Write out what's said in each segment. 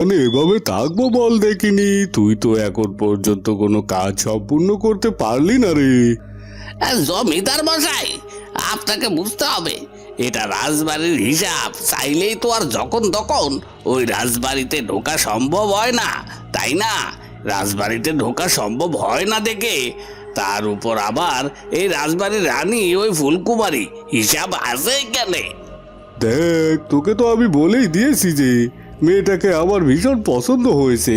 মানে এভাবে থাকবো বল দেখিনি? তুই তো এখন পর্যন্ত কোনো কাজ সম্পূর্ণ করতে পারলি না রে। জমিদার মশাই, আপনাকে বুঝতে হবে, এটা রাজবাড়ির হিসাব। চাইলেই তো আর যখন তখন ওই রাজবাড়িতে ঢোকা সম্ভব হয় না, তাই না? রাজবাড়িতে ঢোকা সম্ভব হয় না দেখে তার উপর আবার এই রাজবাড়ির রানী ওই ফুলকুমারী, হিসাব আছে এখানে। দেখ, তোকে তো আমি বলেই দিয়েছি যে মেয়েটাকে আমার ভীষণ পছন্দ হয়েছে,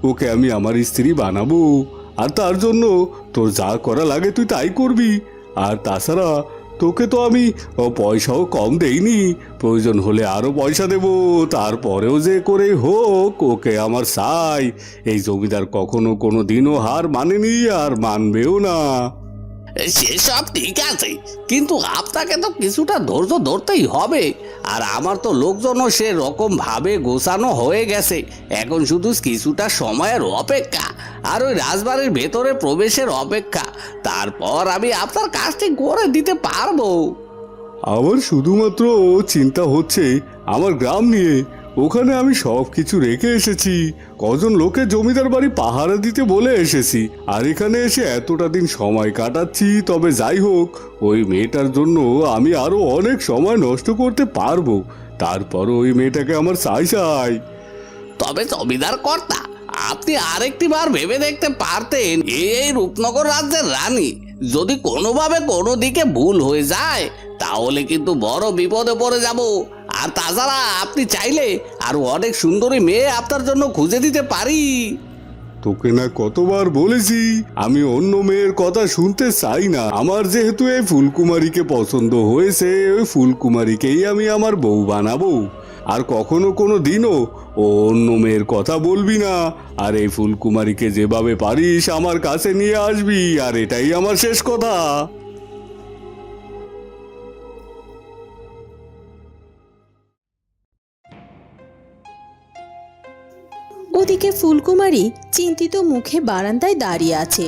ওকে আমি আমার স্ত্রী বানাবো। আর তার জন্য তোর যা করা লাগে তুই তাই করবি। আর তাছাড়া তোকে তো আমি পয়সাও কম দেইনি, প্রয়োজন হলে আরো পয়সা দেব। তারপরেও যে করে হোক ওকে আমার চাই। এই জমিদার কখনো কোনো দিনও হার মানেনি, আর মানবেও না। সেসব ঠিক আছে, কিন্তু আপনাকে তো কিছুটা ধৈর্য ধরতেই হবে। আর আমার তো লোকজনও সে রকম ভাবে গোছানো হয়ে গেছে, এখন শুধু কিছুটা সময়ের অপেক্ষা আর ওই রাজবাড়ির ভেতরে প্রবেশের অপেক্ষা। তারপর আমি আপনার কাজটি করে দিতে পারবো। আমার শুধুমাত্র চিন্তা হচ্ছে আমার গ্রাম নিয়ে। ওখানে আমি সব কিছু রেখে এসেছি, কজন লোকে জমিদার বাড়ি পাহারা দিতে বলে এসেছি, আর এখানে এসে এতটা দিন সময় কাটাচ্ছি। তবে যাই হোক, ওই মেয়েটার জন্য আমি আরো অনেক সময় নষ্ট করতে পারবো। তারপর ওই মেয়েটাকে আমার চাই চাই। তবে জমিদার কর্তা, আপনি আরেকটি বার ভেবে দেখতে পারতেন, এই রূপনগর রাজ্যের রানী যদি কোনোভাবে কোনো দিকে ভুল হয়ে যায় তাহলে কিন্তু বড় বিপদে পড়ে যাব। আর তাছাড়া আপনি চাইলে আরো অনেক সুন্দরী মেয়ে আপনার জন্য খুঁজে দিতে পারি। তোকে না কতবার বলেছি আমি অন্য মেয়ের কথা শুনতে চাই না। আমার যেহেতু এই ফুলকুমারীকে পছন্দ হয়েছে, ওই ফুলকুমারীকেই আমি আমার বউ বানাবো। আর কখনো কোনো দিনও ও অন্য মেয়ের কথা বলবি না। আর এই ফুলকুমারীকে যেভাবে পারিস আমার কাছে নিয়ে আসবি, আর এটাই আমার শেষ কথা। ওদিকে ফুলকুমারী চিন্তিত মুখে বারান্দায় দাঁড়িয়ে আছে।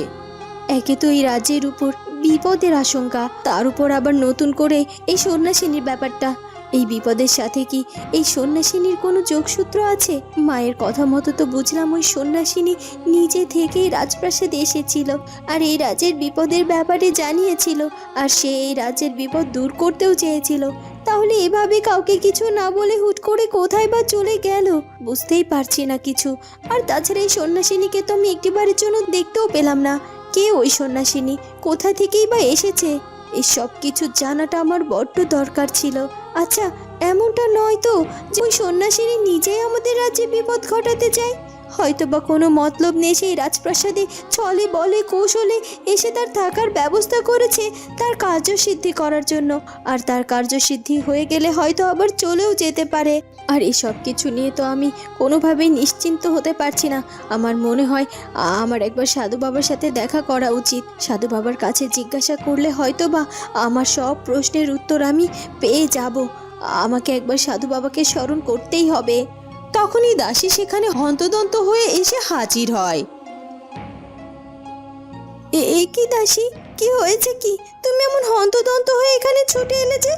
একে তো এই রাজ্যের উপর বিপদের আশঙ্কা, তার উপর আবার নতুন করে এই সন্ন্যাসিনীর ব্যাপারটা। এই বিপদের সাথে কি এই সন্ন্যাসিনীর কোনো যোগসূত্র আছে? মায়ের কথা মতো তো বুঝলাম ওই সন্ন্যাসিনী নিজে থেকেই রাজপ্রাসাদে এসেছিল আর এই রাজ্যের বিপদের ব্যাপারে জানিয়েছিল, আর সে এই রাজ্যের বিপদ দূর করতেও চেয়েছিল। তাহলে এভাবে কাউকে কিছু না বলে হুট করে কোথায় বা চলে গেল, বুঝতেই পারছি না কিছু। আর তাছাড়া এই সন্ন্যাসিনীকে তো আমি একটিবারের জন্য দেখতেও পেলাম না। কে ওই সন্ন্যাসিনী, কোথা থেকেই বা এসেছে? এই সব কিছু জানাটা আমার বড্ড দরকার ছিল। আচ্ছা, এমনটা নয় তো যে ওই সন্ন্যাসিনী নিজেই আমাদের রাজ্যে বিপদ ঘটাতে চায়? হয়তো বা কোনো মতলব নেই সেই রাজপ্রাসাদে ছলে বলে কৌশলে এসে তার থাকার ব্যবস্থা করেছে তার কার্যসিদ্ধি করার জন্য। আর তার কার্যসিদ্ধি হয়ে গেলে হয়তো আবার চলেও যেতে পারে। আর এই সব কিছু নিয়ে তো আমি কোনোভাবেই নিশ্চিন্ত হতে পারছি না। আমার মনে হয় আমার একবার সাধু বাবার সাথে দেখা করা উচিত। সাধু বাবার কাছে জিজ্ঞাসা করলে হয়তো বা আমার সব প্রশ্নের উত্তর আমি পেয়ে যাব। আমাকে একবার সাধু বাবাকে স্মরণ করতেই হবে। তখনই দাসী সেখানে হন্তদন্ত হয়ে এসে হাজির হয়। এ কি দাসী, কি হয়েছে কি? তুমি এমন হন্তদন্ত হয়ে এখানে ছুটে এলে যে?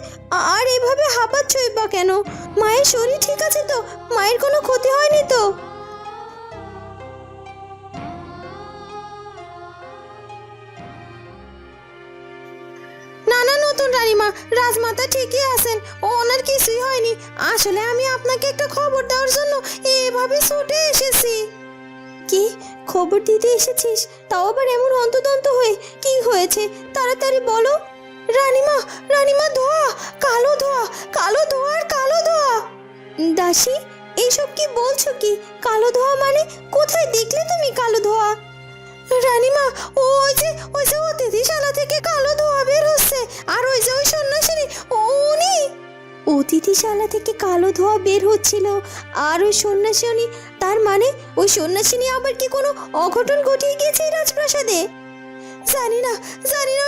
আর এভাবে হাঁপাচ্ছই বা কেন? মায়ের শরীর ঠিক আছে তো? মায়ের কোনো ক্ষতি হয়নি তো? না না নতুন রানীমা, রাজমাতা ঠিকই আছেন, ওনার কিছুই হয়নি। আসলে আমি আপনাকে একটা খবর দেওয়ার জন্য এভাবে ছুটে এসেছি। কি খবর দিতে এসেছিস, তাও আবার এমন হন্তদন্ত হয়ে? কি হয়েছে তাড়াতাড়ি বলো। রানীমা, রানীমা, ধোয়া, কালো ধোয়া, কালো ধোয়া আর কালো ধোয়া। দাসী, এইসব কি বলছো? কি কালো ধোয়া মানে? কোথায় দেখলে তুমি কালো ধোয়া? রানীমা, ওই যে অতিথিশালা থেকে কালো ধোয়া বের হচ্ছে। আর ওই যে ওই সন্ন্যাসিনী, উনি অতিথিশালা থেকে কালো ধোয়া বের হচ্ছিল। আর ওই সন্ন্যাসিনী, তার মানে ওই সন্ন্যাসিনী আবার কি কোনো অঘটন ঘটিয়ে গিয়েছে এই রাজপ্রাসাদে? জানি না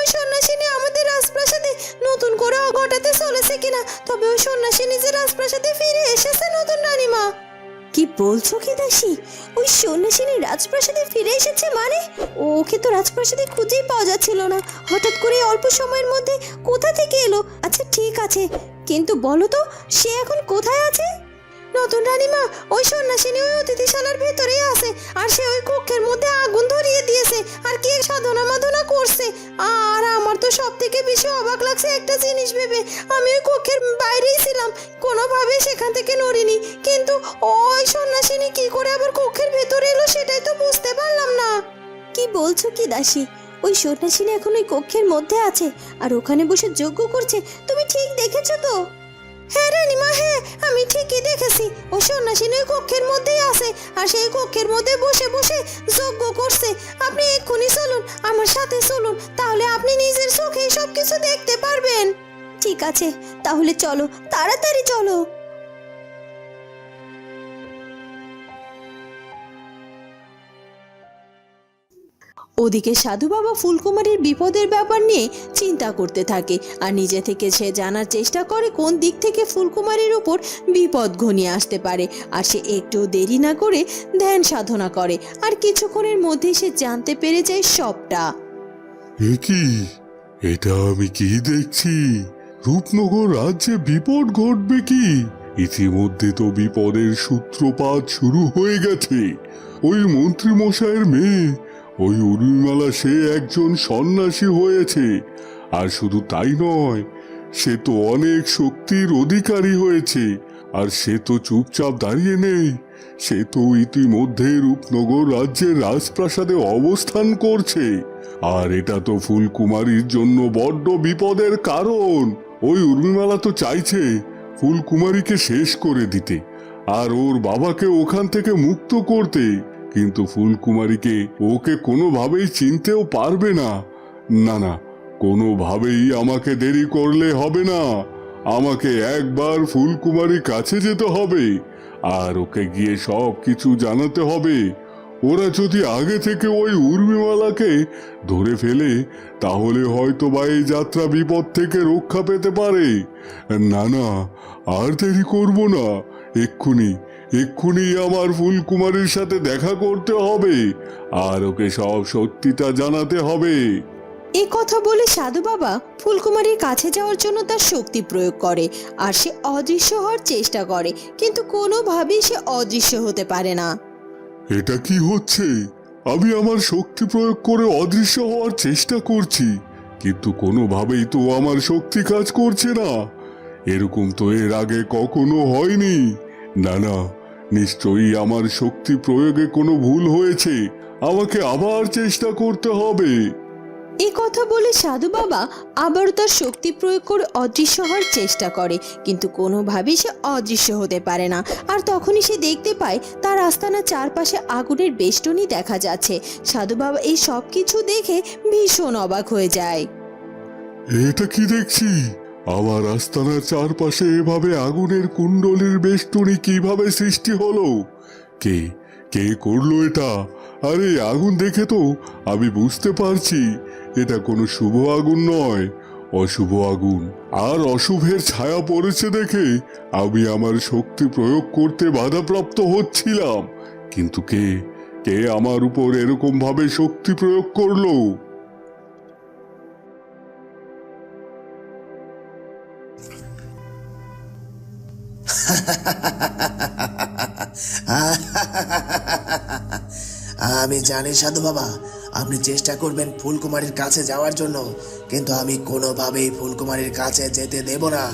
ওই সন্ন্যাসিনী আমাদের রাজপ্রাসাদে নতুন করে ঘটাতে চলেছে কিনা। তবে ওই সন্ন্যাসিনী যে রাজপ্রাসাদে ফিরে এসেছে নতুন রানীমা। কি বলছো কি দাসী? ওই সন্ন্যাসিনী রাজপ্রাসাদে ফিরে এসেছে মানে? ওকে তো রাজপ্রাসাদে খুঁজেই পাওয়া যাচ্ছিল না, হঠাৎ করে অল্প সময়ের মধ্যে কোথা থেকে এলো? আচ্ছা ঠিক আছে, কিন্তু বলো তো সে এখন কোথায় আছে? নতুন রানীমা, ওই সন্ন্যাসিনী ওই অতিথিশালার ভেতরেই আছে, আর সে ওই কক্ষের মধ্যে আগুন ধরিয়ে দিয়েছে আর কি সাধনা মাধনা করছে। আর আমার তো সব থেকে বেশি অবাক লাগছে একটা জিনিস ভেবে, আমি ওই কক্ষের বাইরেই ছিলাম, কোনোভাবে সেখান থেকে নড়িনি, কিন্তু ওই সন্ন্যাসিনী কি করে আবার কক্ষের ভেতরে এলো সেটাই তো বুঝতে পারলাম না। কি বলছো কি দাসী? ওই সন্ন্যাসিনী এখন ওই কক্ষের মধ্যে আছে আর ওখানে বসে যজ্ঞ করছে, তুমি ঠিক দেখেছো তো? হ্যাঁ রানীমা, হ্যাঁ আমি ঠিকই দেখেছি, ওই সন্ন্যাসিনী ওই কক্ষের মধ্যেই আছে আর সেই কক্ষের মধ্যে বসে বসে যজ্ঞ করছে। আপনি এক্ষুনি চলুন, আমার সাথে চলুন, তাহলে আপনি নিজের চোখে সব কিছু দেখতে পারবেন। ঠিক আছে, তাহলে চলো, তাড়াতাড়ি চলো। ওদিকে সাধু বাবা ফুলকুমারীর বিপদের ব্যাপার নিয়ে চিন্তা করতে থাকে আর নিজে থেকে সে জানার চেষ্টা করে কোন দিক থেকে ফুলকুমারীর উপর বিপদ ঘনিয়ে আসতে পারে। আর সে একটু দেরি না করে ধ্যান সাধনা করে আর কিছুক্ষণের মধ্যেই সে জানতে পেরে যায় সবটা। এ কি, এটা আমি কি দেখছি? রূপনগর রাজ্যে বিপদ ঘটবে কি? ইতিমধ্যে তো বিপদের সূত্রপাত শুরু হয়ে গেছে। ওই মন্ত্রী মশাইয়ের মেয়ে ওই উর্মিমালা সে একজন সন্ন্যাসী হয়েছে, আর শুধু তাই নয়, সে তো অনেক শক্তির অধিকারী হয়েছে। আর সে তো চুপচাপ দাঁড়িয়ে নেই, সে তো ইতিমধ্যে রূপনগর রাজ্যের রাজপ্রাসাদে অবস্থান করছে। আর এটা তো ফুলকুমারীর জন্য বড্ড বিপদের কারণ। ওই উর্মিমালা তো চাইছে ফুলকুমারীকে শেষ করে দিতে আর ওর বাবাকে ওখান থেকে মুক্ত করতে, কিন্তু ফুলকুমারীকে ওকে কোনোভাবেই চিনতেও পারবে না। না না, কোনোভাবেই আমাকে দেরি করলে হবে না, আমাকে একবার ফুলকুমারীর কাছে যেতে হবে আর ওকে গিয়ে সব কিছু জানাতে হবে। ওরা যদি আগে থেকে ওই উর্মিমালাকে ধরে ফেলে তাহলে হয়তো বা এই যাত্রা বিপদ থেকে রক্ষা পেতে পারে। না না, আর দেরি করব না, এক্ষুনি এক্ষুনি আমার ফুলকুমারীর সাথে দেখা করতে হবে আর ওকে সব সত্যিটা জানাতে হবে। এই কথা বলে সাধু বাবা ফুলকুমারীর কাছে যাওয়ার জন্য তার শক্তি প্রয়োগ করে আর সে অদৃশ্য হওয়ার চেষ্টা করে, কিন্তু কোনোভাবেই সে অদৃশ্য হতে পারে না। এটা কি হচ্ছে? আমি আমার শক্তি প্রয়োগ করে অদৃশ্য হওয়ার চেষ্টা করছি, কিন্তু কোনোভাবেই তো আমার শক্তি কাজ করছে না। এরকম তো এর আগে কখনো হয়নি। না না, নিশ্চয়ই আমার শক্তি প্রয়োগে কোনো ভুল হয়েছে, আমাকে আবার চেষ্টা করতে হবে। এই কথা বলে সাধু বাবা আবারও তার শক্তি প্রয়োগ করে অদৃশ্য হওয়ার চেষ্টা করে, কিন্তু কোনোভাবেই সে অদৃশ্য হতে পারে না। আর তখনই সে দেখতে পায় তার আস্তানার চারপাশে আগুনের বেষ্টনী দেখা যাচ্ছে। সাধু বাবা এই সব কিছু দেখে ভীষণ অবাক হয়ে যায়। এটা কি দেখছি? আমার আস্তানার চারপাশে এভাবে আগুনের কুণ্ডলীর বেষ্টনী কিভাবে সৃষ্টি হলো? কে কে করলো এটা? আরে আগুন দেখে তো আমি বুঝতে পারছি এটা কোনো শুভ আগুন নয়, অশুভ আগুন। আর অশুভের ছায়া পড়েছে দেখে আমি আমার শক্তি প্রয়োগ করতে বাধাপ্রাপ্ত হচ্ছিলাম। কিন্তু কে কে আমার উপর এরকম ভাবে শক্তি প্রয়োগ করলো? আমি জানি সাধু বাবা, আপনি চেষ্টা করবেন ফুলকুমারীর কাছে যাওয়ার জন্য, কিন্তু আমি কোনোভাবেই ফুলকুমারীর কাছে যেতে দেব না।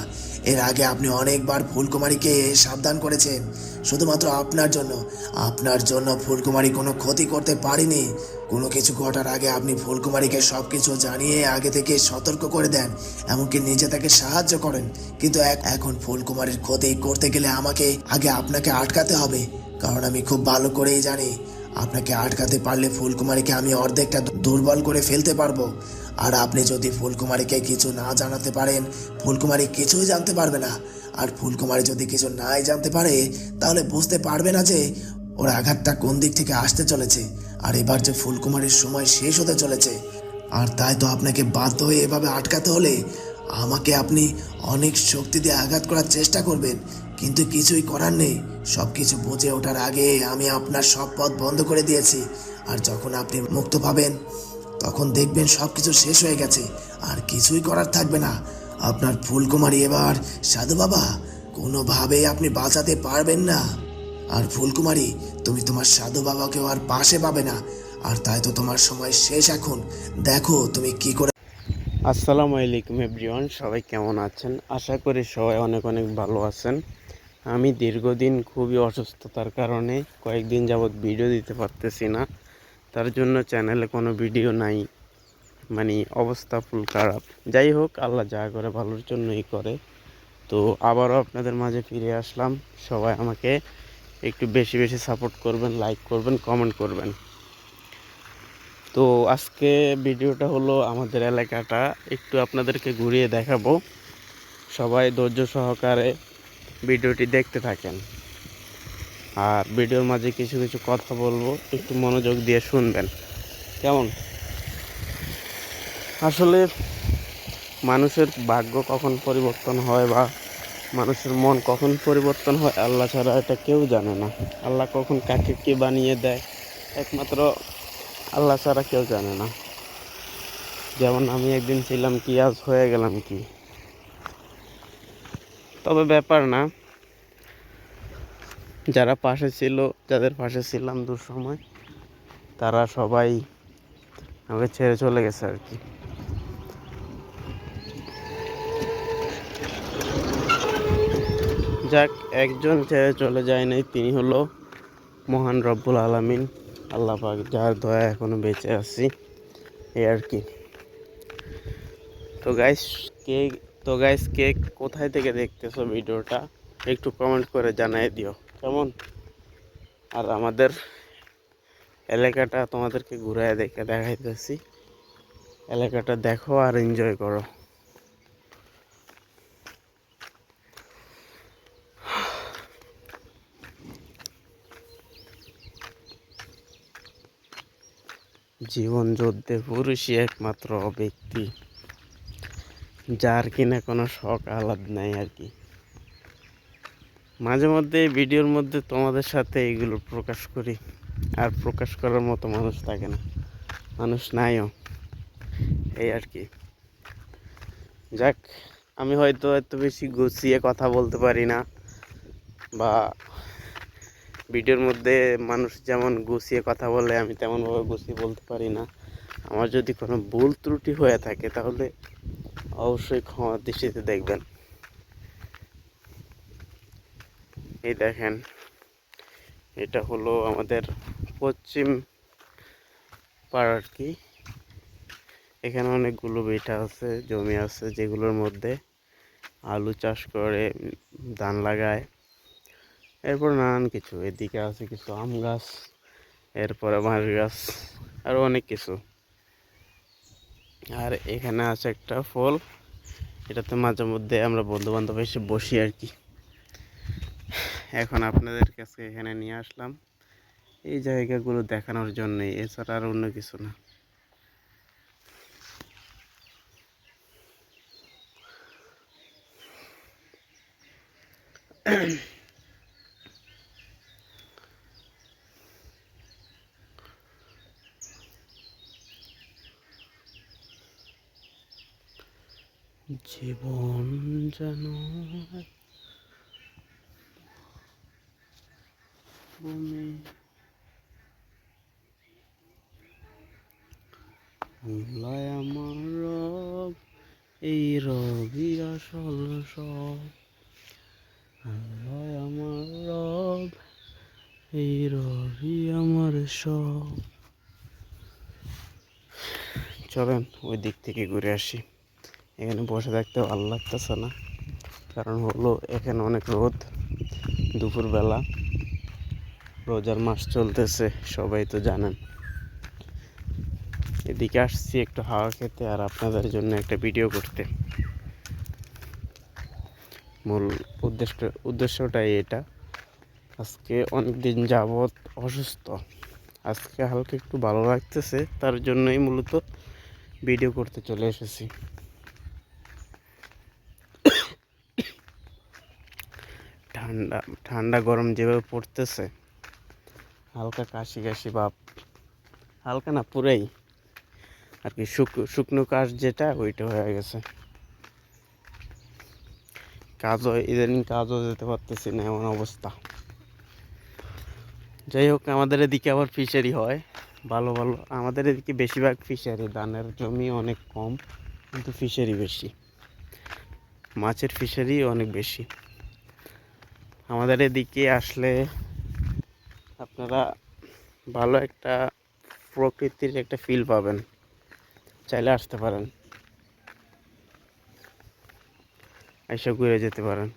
এর আগে আপনি অনেকবার ফুলকুমারীকে সাবধান করেছেন, শুধুমাত্র আপনার জন্য ফুলকুমারী কোনো ক্ষতি করতে পারেনি। কোনো কিছু ঘটার আগে আপনি ফুলকুমারীকে সব কিছু জানিয়ে আগে থেকে সতর্ক করে দেন, এমনকি নিজে তাকে সাহায্য করেন। কিন্তু এখন ফুলকুমারীর ক্ষতি করতে গেলে আমাকে আগে আপনাকে আটকাতে হবে, কারণ আমি খুব ভালো করেই জানি আপনাকে আটকাতে পারলে ফুলকুমারীকে আমি অর্ধেকটা দুর্বল করে ফেলতে পারবো। আর আপনি যদি ফুলকুমারীকে কিছু না জানাতে পারেন, ফুলকুমারী কিছুই জানতে পারবে না। আর ফুলকুমারী যদি কিছু নাই জানতে পারে তাহলে বুঝতে পারবে না যে ওর আঘাতটা কোন দিক থেকে আসতে চলেছে, আর এবার যে ফুলকুমারীর সময় শেষ হতে চলেছে। আর তাই তো আপনাকে বাধ্য হয়ে এভাবে আটকাতে হলে আমাকে আপনি অনেক শক্তি দিয়ে আঘাত করার চেষ্টা করবেন, কিন্তু কিছুই করার নেই। সব কিছু বুঝে ওঠার আগে আমি আপনার সব পথ বন্ধ করে দিয়েছি। আর যখন আপনি মুক্ত পাবেন তখন দেখবেন সব কিছু শেষ হয়ে গেছে আর কিছুই করার থাকবে না। আপনার ফুলকুমারী এবার সাধু বাবা কোনোভাবেই আপনি বাঁচাতে পারবেন না। আর ফুলকুমারী, তুমি তোমার সাধু বাবাকেও আর পাশে পাবে না। আর তাই তো তোমার সময় শেষ এখন। দেখো তুমি কি করে। আসসালামু আলাইকুম এভরিওয়ান, সবাই কেমন আছেন? আশা করি সবাই অনেক অনেক ভালো আছেন। আমি দীর্ঘদিন খুবই অসুস্থতার কারণে কয়েকদিন যাবৎ ভিডিও দিতে পারতেছি না। তার জন্য চ্যানেলে কোনো ভিডিও নাই, মানে অবস্থা ফুল খারাপ। যাই হোক, আল্লাহ যা করে ভালোর জন্যই করে। তো আবারও আপনাদের মাঝে ফিরে আসলাম। সবাই আমাকে একটু বেশি বেশি সাপোর্ট করবেন, লাইক করবেন, কমেন্ট করবেন। তো আজকে ভিডিওটা হলো আমাদের এলাকাটা একটু আপনাদেরকে ঘুরিয়ে দেখাবো। সবাই ধৈর্য সহকারে ভিডিওটি দেখতে থাকেন। আর ভিডিওর মাঝে কিছু কিছু কথা বলবো, একটু মনোযোগ দিয়ে শুনবেন কেমন। আসলে মানুষের ভাগ্য কখন পরিবর্তন হয় বা মানুষের মন কখন পরিবর্তন হয় আল্লাহ ছাড়া এটা কেউ জানে না। আল্লাহ কখন কাকে কে বানিয়ে দেয় একমাত্র আল্লাহ ছাড়া কেউ জানে না। যেমন আমি একদিন ছিলাম কি, আজ হয়ে গেলাম কি। তবে ব্যাপার না, যারা পাশে ছিল, যাদের পাশে ছিলাম দুঃসময়, তারা সবাই আমাকে ছেড়ে চলে গেছে আর কি। যাক, একজন ছেড়ে চলে যায় নাই, তিনি হলো মহান রব্বুল আলামিন, আল্লাহ পাক, যার দয়া এখনো বেঁচে আছি, এই আর কি। তো গাইস কে কে কোথায় থেকে দেখতেছো ভিডিওটা একটু কমেন্ট করে জানিয়ে দিও কেমন। আর আমাদের এলাকাটা তোমাদেরকে ঘুরায় দেখাইতেছি। এলাকাটা দেখো আর এনজয় করো। জীবন যুদ্ধে পুরুষই একমাত্র ব্যক্তি যার কিনা কোনো শখ আহ্লাদ নাই আর কি। মাঝে মধ্যে এই ভিডিওর মধ্যে তোমাদের সাথে এইগুলো প্রকাশ করি, আর প্রকাশ করার মতো মানুষ থাকে না, মানুষ নাইও, এই আর কি। যাক, আমি হয়তো এত বেশি গুছিয়ে কথা বলতে পারি না, বা ভিডিওর মধ্যে মানুষ যেমন গুছিয়ে কথা বলে আমি তেমনভাবে গুছিয়ে বলতে পারি না। আমার যদি কোনো ভুল ত্রুটি হয়ে থাকে তাহলে অবশ্যই ক্ষমার দৃষ্টিতে দেখবেন। এই দেখেন, এটা হলো আমাদের পশ্চিম পাড় আর কি। এখানে অনেকগুলো বেটা আছে, জমি আছে, যেগুলোর মধ্যে আলু চাষ করে, ধান লাগায়, এরপর নানান কিছু। এদিকে আছে কিছু আম গাছ, এরপরে বাঁশ গাছ, আরও অনেক কিছু। আর এখানে আছে একটা ফল, এটাতে মাঝে মধ্যে আমরা বন্ধু বান্ধব এসে বসি আর কি। এখন আপনাদের কাছে এখানে নিয়ে আসলাম এই জায়গাগুলো দেখানোর জন্যই, এছাড়া আর অন্য কিছু না। জীবন যেন ভূমি, আল্লাহ আমার রব, এই রবি আসল সব। আল্লাহ আমার রব, এই রবি আমার সব। চলেন ওই দিক থেকে ঘুরে আসি। এখানে বসে থাকতে ভালো লাগতেছে না, কারণ হলো এখানে অনেক রোদ, দুপুরবেলা, রোজার মাস চলতেছে, সবাই তো জানেন। এদিকে আসছি একটু হাওয়া খেতে আর আপনাদের জন্য একটা ভিডিও করতে। মূল উদ্দেশ্যটাই এটা। আজকে অনেক দিন যাবৎ অসুস্থ, আজকে হালকা একটু ভালো লাগতেছে, তার জন্যই মূলত ভিডিও করতে চলে এসেছি। ঠান্ডা ঠান্ডা গরম যেভাবে পড়তেছে, হালকা কাশি কাশি ভাব, হালকা না পুরাই আর কি, শুকনো কাশ যেটা, ওইটা হয়ে গেছে। ইদানিং কাজও যেতে পারতেছি না, এমন অবস্থা। যাই হোক, আমাদের এদিকে আবার ফিশারি হয় ভালো ভালো। আমাদের এদিকে বেশিরভাগ ফিশারি, ধানের জমি অনেক কম, কিন্তু ফিশারি বেশি, মাছের ফিশারি অনেক বেশি। আমাদের এদিকে আসলে আপনারা ভালো একটা প্রকৃতির একটা ফিল পাবেন, চাইলে আসতে পারেন, এসে ঘুরে যেতে পারেন।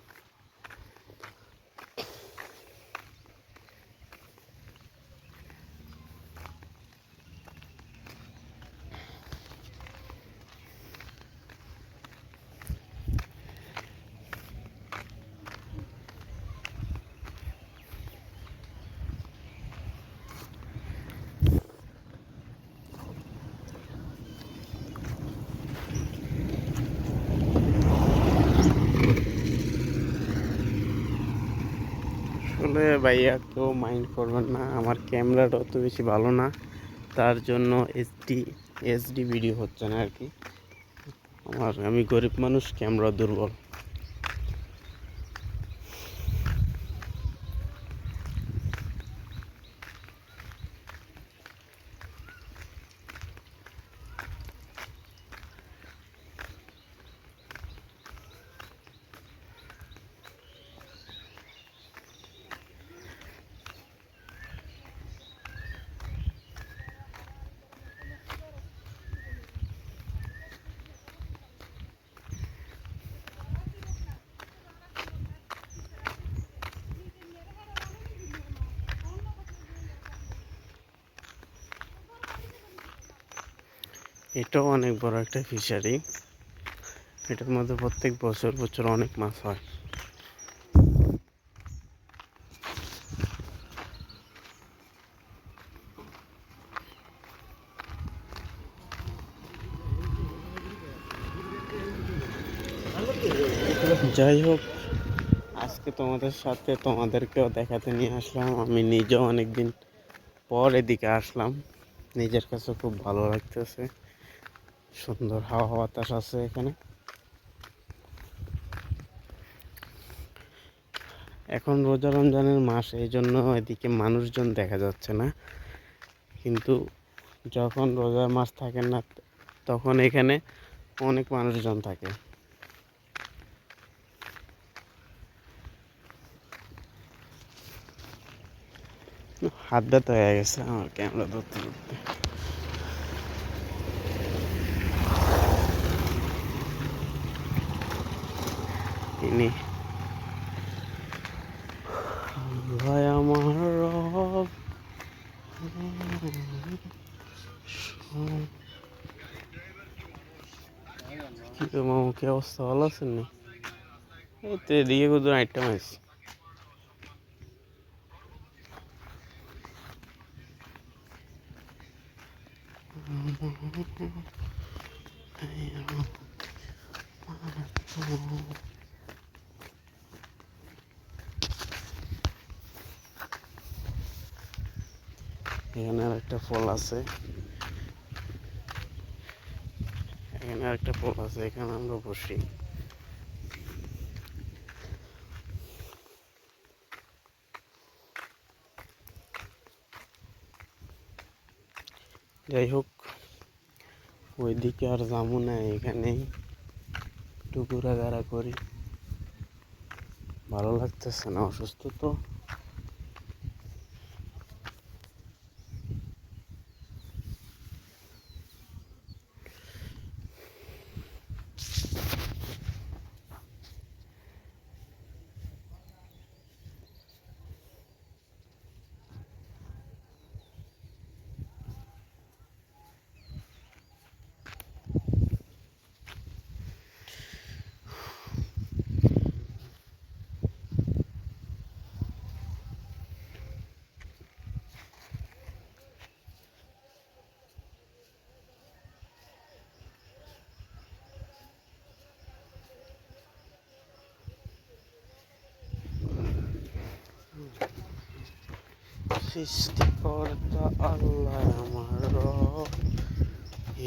আসলে ভাইয়া কেউ মাইন্ড করবেন না, আমার ক্যামেরাটা অত বেশি ভালো না, তার জন্য এইচডি ভিডিও হচ্ছে না আর কি। আমি গরিব মানুষ, ক্যামেরা দুর্বল। এটাও অনেক বড় একটা ফিশারি, এটার মধ্যে প্রত্যেক বছর বছর অনেক মাছ হয়। যাই হোক, আজকে তোমাদেরকেও দেখাতে নিয়ে আসলাম। আমি নিজেও অনেকদিন পর এদিকে আসলাম, নিজের কাছে খুব ভালো লাগতেছে, সুন্দর হাওয়া বাতাস আছে এখানে। এখন রোজা রমজানের মাস, এই জন্য এদিকে মানুষজন দেখা যাচ্ছে না, কিন্তু যখন রোজার মাস থাকে না তখন এখানে অনেক মানুষজন থাকে। হাত ব্যথা হয়ে গেছে আমার ক্যামেরা ধরতে ধরতে। ইনি ভাই আমার রব, কি গো মামু, কি অবস্থা, ভালো আছেন নি? এই তো এদিকে কোথাও আইটেম আছে। এখানে আর একটা ফল আছে, এখানে আমরা বসি। যাই হোক, ওইদিকে আর যাবো না, এখানেই একটু ঘোরাঘেরা করি, ভালো লাগতেছে না, অসুস্থ তো। সৃষ্টিকর্তা আল্লাহ আমার রব,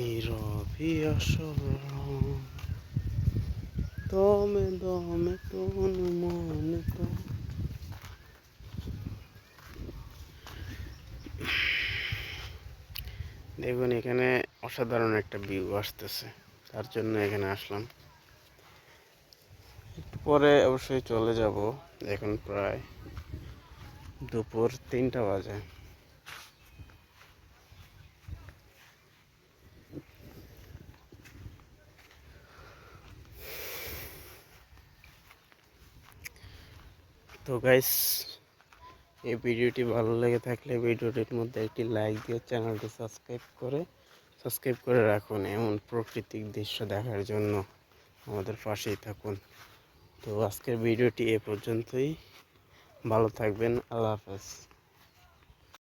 এই রবি আসল রব। দমে দমে তনু মনে তো। দেখুন এখানে অসাধারণ একটা ভিউ আসতেছে, তার জন্য এখানে আসলাম। একটু পরে অবশ্যই চলে যাব। এখন প্রায় দুপুর 3টা বাজে। তো গাইস, এই ভিডিওটি ভালো লেগে থাকলে ভিডিওটির মধ্যে একটি লাইক দিয়ে চ্যানেলটি সাবস্ক্রাইব করে রাখুন। এমন প্রাকৃতিক দৃশ্য দেখার জন্য আমাদের পাশেই থাকুন। তো আজকের ভিডিওটি এ পর্যন্তই। ভালো থাকবেন। আল্লাহ হাফেজ।